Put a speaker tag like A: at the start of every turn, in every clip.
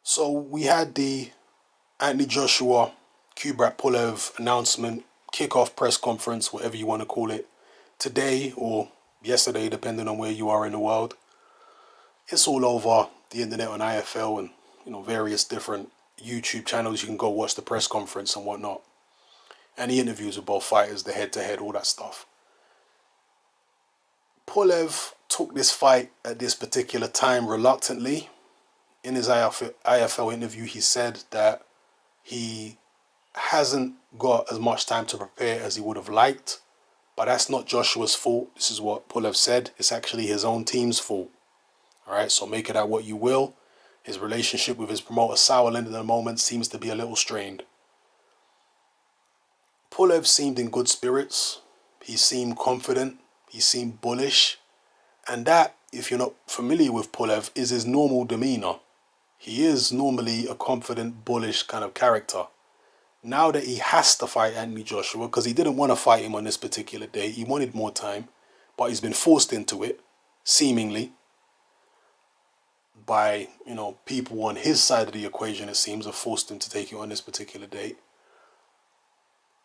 A: So we had the Anthony Joshua, Kubrat Pulev announcement, kickoff press conference, whatever you want to call it, today or yesterday, depending on where you are in the world. It's all over the internet on IFL and various different YouTube channels. You can go watch the press conference and whatnot, and the interviews with both fighters, the head-to-head, all that stuff. Pulev took this fight at this particular time reluctantly. In his IFL interview, he said that he hasn't got as much time to prepare as he would have liked, but that's not Joshua's fault. This is what Pulev said. It's actually his own team's fault. All right, so make it out what you will. His relationship with his promoter, Sauerland, at the moment seems to be a little strained. Pulev seemed in good spirits. He seemed confident. He seemed bullish. And that, if you're not familiar with Pulev, is his normal demeanor. He is normally a confident, bullish kind of character. Now that he has to fight Anthony Joshua, because he didn't want to fight him on this particular day, he wanted more time, but he's been forced into it, seemingly, by, people on his side of the equation, it seems, have forced him to take it on this particular date.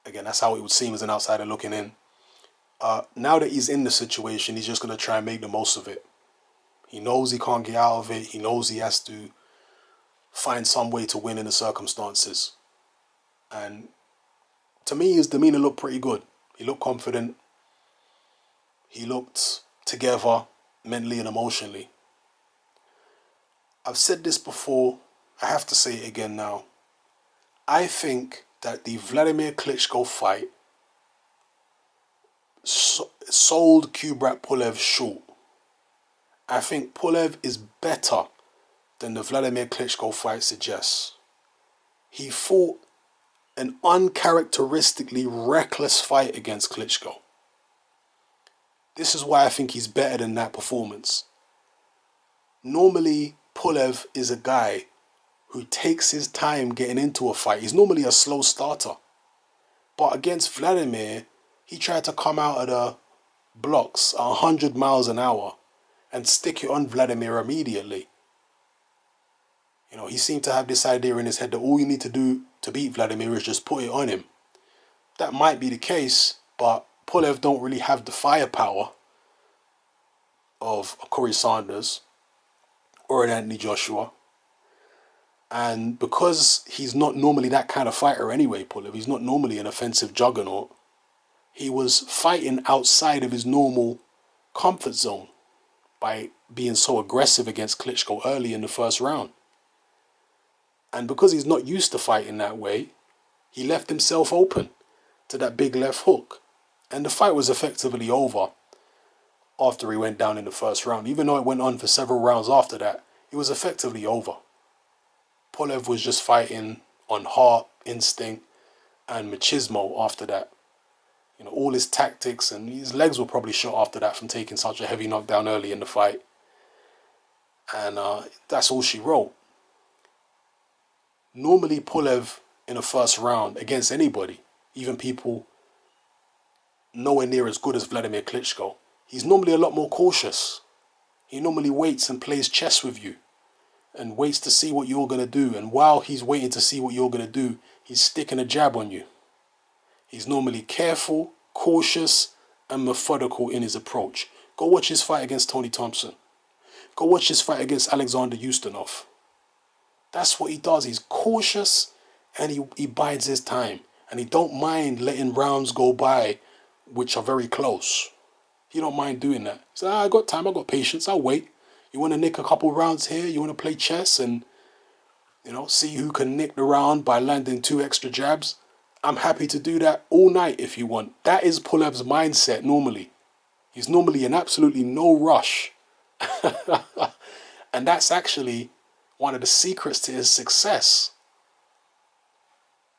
A: Again, that's how it would seem as an outsider looking in. Now that he's in the situation, he's just going to try and make the most of it. He knows he can't get out of it. He knows he has to find some way to win in the circumstances. And to me, his demeanor looked pretty good. He looked confident. He looked together mentally and emotionally. I've said this before. I have to say it again now. I think that the Vladimir Klitschko fight sold Kubrat Pulev short. I think Pulev is better than the Vladimir Klitschko fight suggests. He fought an uncharacteristically reckless fight against Klitschko. This is why I think he's better than that performance. Normally, Pulev is a guy who takes his time getting into a fight. He's normally a slow starter. But against Vladimir, he tried to come out of the blocks 100 miles an hour and stick it on Vladimir immediately. He seemed to have this idea in his head that all you need to do to beat Vladimir is just put it on him. That might be the case, but Pulev don't really have the firepower of a Corey Sanders or an Anthony Joshua. And because he's not normally that kind of fighter anyway, Pulev, he's not normally an offensive juggernaut, he was fighting outside of his normal comfort zone by being so aggressive against Klitschko early in the first round. And because he's not used to fighting that way, he left himself open to that big left hook. And the fight was effectively over after he went down in the first round. Even though it went on for several rounds after that, it was effectively over. Pulev was just fighting on heart, instinct, and machismo after that. All his tactics, and his legs were probably shot after that from taking such a heavy knockdown early in the fight. And that's all she wrote. Normally, Pulev in the first round against anybody, even people nowhere near as good as Vladimir Klitschko, he's normally a lot more cautious. He normally waits and plays chess with you and waits to see what you're going to do. And while he's waiting to see what you're going to do, he's sticking a jab on you. He's normally careful, cautious, and methodical in his approach. Go watch his fight against Tony Thompson. Go watch his fight against Alexander Ustinov. That's what he does. He's cautious and he bides his time. And he don't mind letting rounds go by which are very close. He don't mind doing that. He says, I got time, I got patience, I'll wait. You want to nick a couple rounds here? You want to play chess and, see who can nick the round by landing 2 extra jabs? I'm happy to do that all night if you want. That is Pulev's mindset normally. He's normally in absolutely no rush. And that's actually one of the secrets to his success.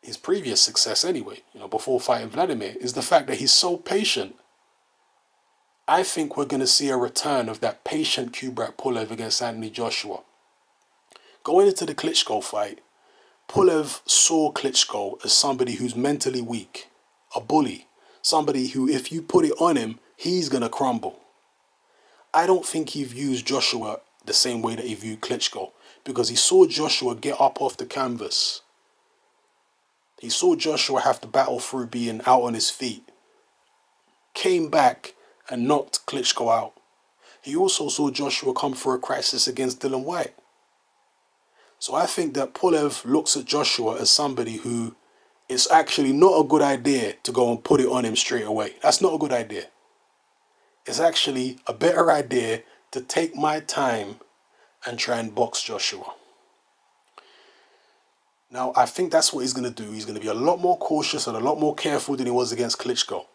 A: His previous success anyway, before fighting Vladimir, is the fact that he's so patient. I think we're going to see a return of that patient Kubrat Pulev against Anthony Joshua. Going into the Klitschko fight, Pulev saw Klitschko as somebody who's mentally weak, a bully, somebody who, if you put it on him, he's going to crumble. I don't think he views Joshua the same way that he viewed Klitschko, because he saw Joshua get up off the canvas. He saw Joshua have to battle through being out on his feet. Came back and knocked Klitschko out. He also saw Joshua come through a crisis against Dillian Whyte. So I think that Pulev looks at Joshua as somebody who it's actually not a good idea to go and put it on him straight away. That's not a good idea. It's actually a better idea to take my time and try and box Joshua. Now, I think that's what he's going to do. He's going to be a lot more cautious and a lot more careful than he was against Klitschko.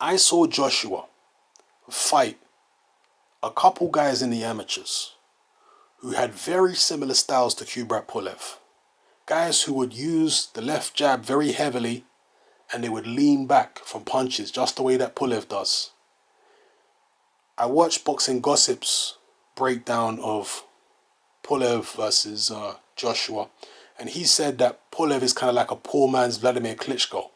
A: I saw Joshua fight a couple guys in the amateurs who had very similar styles to Kubrat Pulev. Guys who would use the left jab very heavily and they would lean back from punches just the way that Pulev does. I watched Boxing Gossip's breakdown of Pulev versus Joshua, and he said that Pulev is kind of like a poor man's Vladimir Klitschko.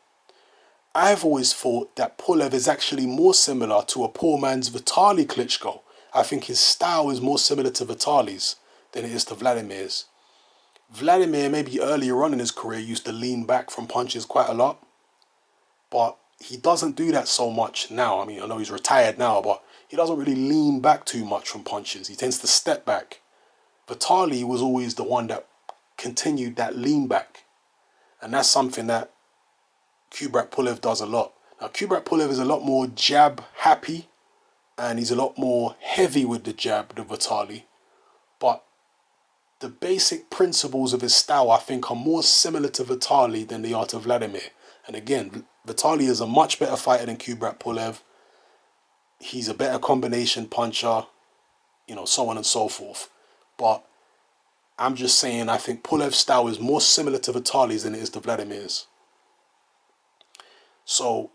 A: I've always thought that Pulev is actually more similar to a poor man's Vitaly Klitschko. I think his style is more similar to Vitaly's than it is to Vladimir's. Vladimir, maybe earlier on in his career, used to lean back from punches quite a lot, but he doesn't do that so much now. I mean, I know he's retired now, but he doesn't really lean back too much from punches. He tends to step back. Vitaly was always the one that continued that lean back, and that's something that Kubrat Pulev does a lot. Now, Kubrat Pulev is a lot more jab happy, and he's a lot more heavy with the jab than Vitaly, but the basic principles of his style, I think, are more similar to Vitaly than they are to Vladimir. And again, Vitaly is a much better fighter than Kubrat Pulev. He's a better combination puncher, you know, so on and so forth. But I'm just saying, I think Pulev's style is more similar to Vitaly's than it is to Vladimir's. So,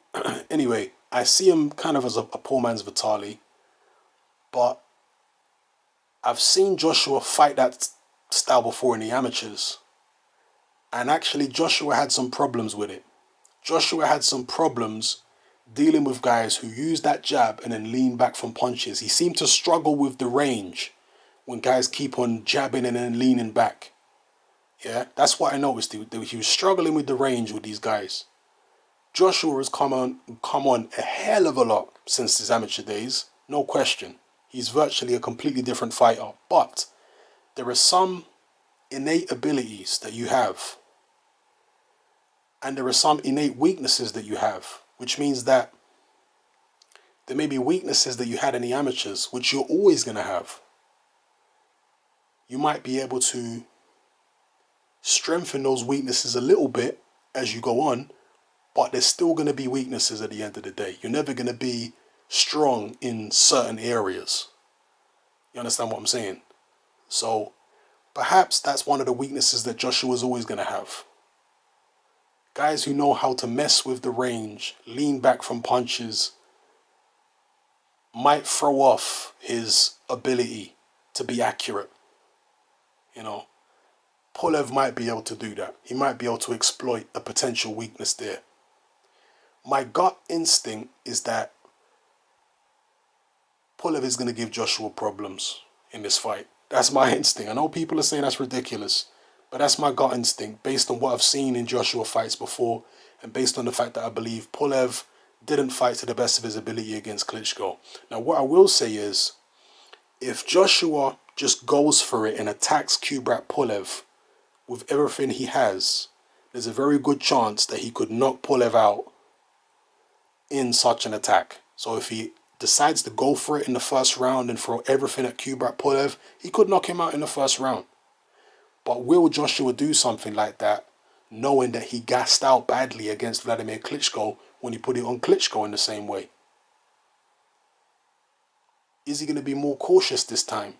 A: anyway, I see him kind of as a poor man's Vitaly. But I've seen Joshua fight that style before in the amateurs, and actually Joshua had some problems with it. Joshua had some problems dealing with guys who use that jab and then lean back from punches. He seemed to struggle with the range when guys keep on jabbing and then leaning back. Yeah, that's what I noticed. He was struggling with the range with these guys. Joshua has come on a hell of a lot since his amateur days, no question. He's virtually a completely different fighter, but there are some innate abilities that you have, and there are some innate weaknesses that you have, which means that there may be weaknesses that you had in the amateurs, which you're always going to have. You might be able to strengthen those weaknesses a little bit as you go on, but there's still going to be weaknesses at the end of the day. You're never going to be strong in certain areas. You understand what I'm saying? So perhaps that's one of the weaknesses that Joshua's always going to have. Guys who know how to mess with the range, lean back from punches, might throw off his ability to be accurate. You know, Pulev might be able to do that. He might be able to exploit a potential weakness there. My gut instinct is that Pulev is going to give Joshua problems in this fight. That's my instinct. I know people are saying that's ridiculous, but that's my gut instinct based on what I've seen in Joshua fights before and based on the fact that I believe Pulev didn't fight to the best of his ability against Klitschko. Now, what I will say is, if Joshua just goes for it and attacks Kubrat Pulev with everything he has, there's a very good chance that he could knock Pulev out in such an attack. So if he decides to go for it in the first round and throw everything at Kubrat Pulev, he could knock him out in the first round. But will Joshua do something like that, knowing that he gassed out badly against Vladimir Klitschko when he put it on Klitschko in the same way? Is he going to be more cautious this time?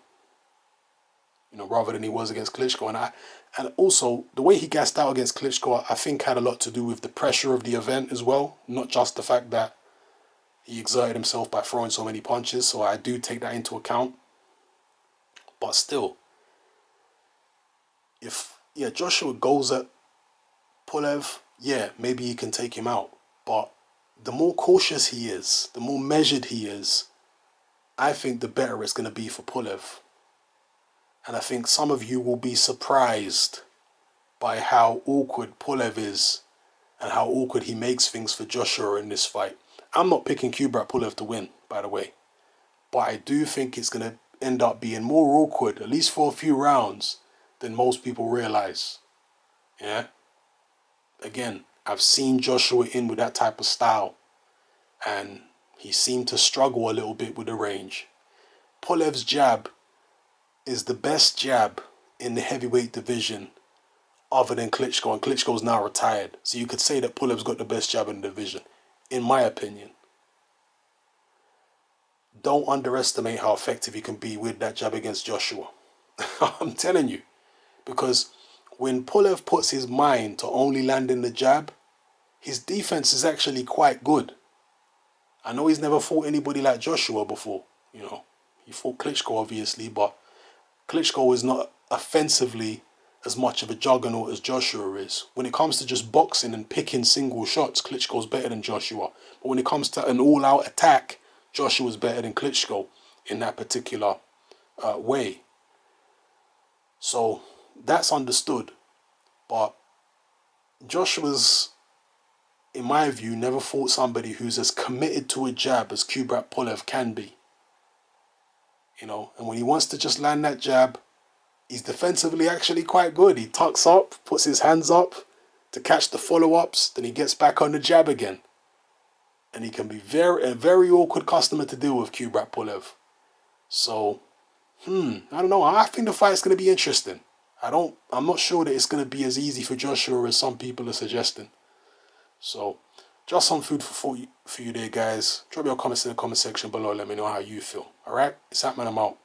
A: You know, rather than he was against Klitschko. And also, the way he gassed out against Klitschko, I think had a lot to do with the pressure of the event as well. Not just the fact that he exerted himself by throwing so many punches. So I do take that into account. But still, if Joshua goes at Pulev, maybe he can take him out. But the more cautious he is, the more measured he is, I think the better it's going to be for Pulev. And I think some of you will be surprised by how awkward Pulev is and how awkward he makes things for Joshua in this fight. I'm not picking Kubrat Pulev to win, by the way. But I do think it's going to end up being more awkward, at least for a few rounds, than most people realize. Yeah? Again, I've seen Joshua in with that type of style, and he seemed to struggle a little bit with the range. Pulev's jab is the best jab in the heavyweight division other than Klitschko, and Klitschko's now retired. So you could say that Pulev's got the best jab in the division, in my opinion. Don't underestimate how effective he can be with that jab against Joshua. I'm telling you. Because when Pulev puts his mind to only landing the jab, his defense is actually quite good. I know he's never fought anybody like Joshua before. You know, he fought Klitschko obviously, but Klitschko is not offensively as much of a juggernaut as Joshua is. When it comes to just boxing and picking single shots, Klitschko's better than Joshua. But when it comes to an all-out attack, Joshua's better than Klitschko in that particular way. So that's understood. But Joshua's, in my view, never fought somebody who's as committed to a jab as Kubrat Pulev can be. You know, and when he wants to just land that jab, he's defensively actually quite good. He tucks up, puts his hands up to catch the follow-ups, then he gets back on the jab again. And he can be a very awkward customer to deal with, Kubrat Pulev. So, I don't know. I think the fight's going to be interesting. I'm not sure that it's going to be as easy for Joshua as some people are suggesting. So, just some food for you there, guys. Drop your comments in the comment section below. Let me know how you feel. Alright? It's Hatman, I'm out.